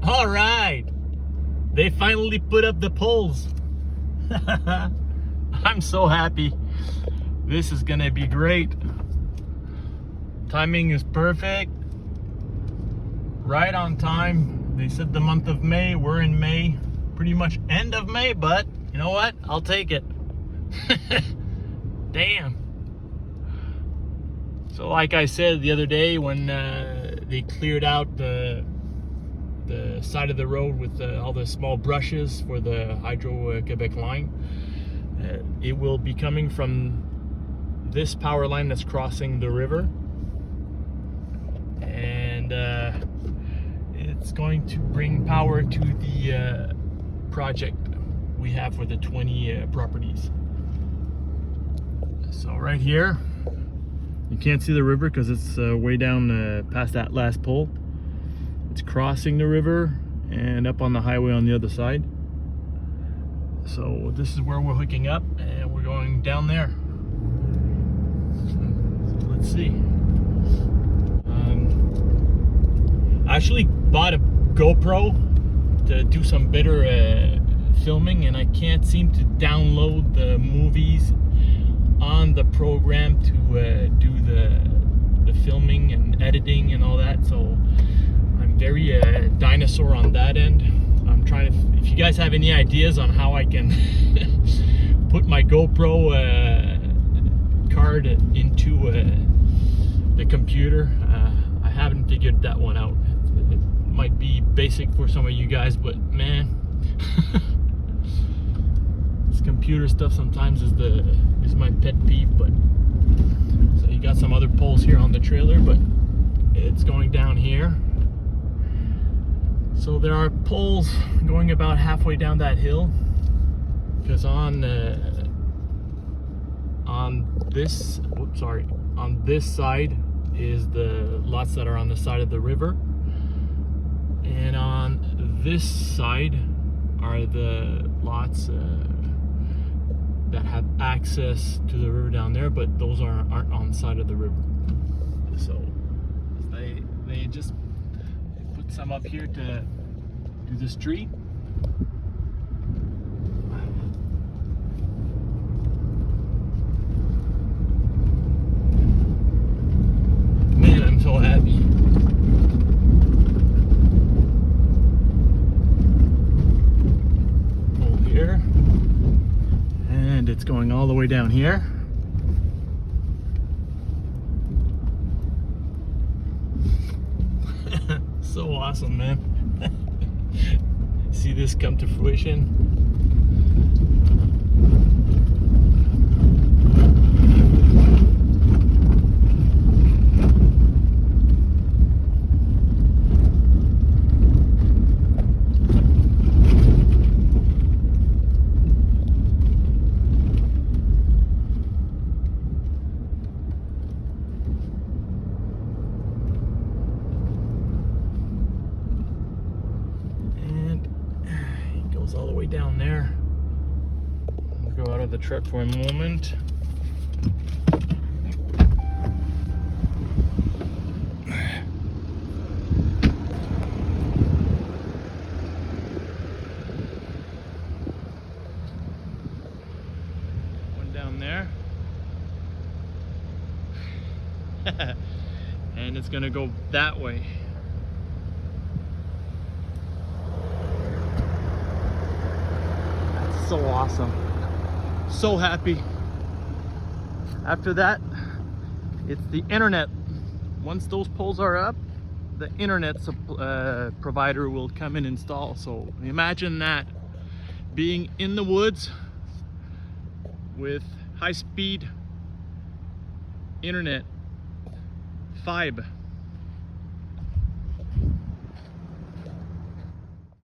All right, they finally put up the poles. I'm so happy. This is gonna be great. Timing is perfect. Right on time. They said the month of May. We're in May. Pretty much end of May, but you know what? I'll take it. Damn. So like I said the other day when they cleared out the side of the road with all the small brushes for the Hydro-Quebec line, it will be coming from this power line that's crossing the river, and it's going to bring power to the project we have for the 20 properties. So right here, you can't see the river because it's way down past that last pole. It's crossing the river and up on the highway on the other side. So this is where we're hooking up, and we're going down there. So let's see. I actually bought a GoPro to do some better filming, and I can't seem to download the movies on the program to do the filming and editing and all that. So I'm very dinosaur on that end. I'm trying to, if you guys have any ideas on how I can put my GoPro card into the computer, I haven't figured that one out. It might be basic for some of you guys, but man, this computer stuff sometimes is my pet peeve. But so you got some other poles here on the trailer, but it's going down here. So there are poles going about halfway down that hill, because on this side is the lots that are on the side of the river, and on this side are the lots that have access to the river down there, but those aren't on the side of the river. So they just put some up here to do the street. Man, I'm so happy. Pull here, and it's going all the way down here. So awesome, man. See this come to fruition. All the way down there. I'll go out of the truck for a moment. One down there. And it's gonna go that way. So awesome. So happy. After that, it's the internet. Once those poles are up, the internet provider will come and install. So imagine that, being in the woods with high-speed internet, fibe.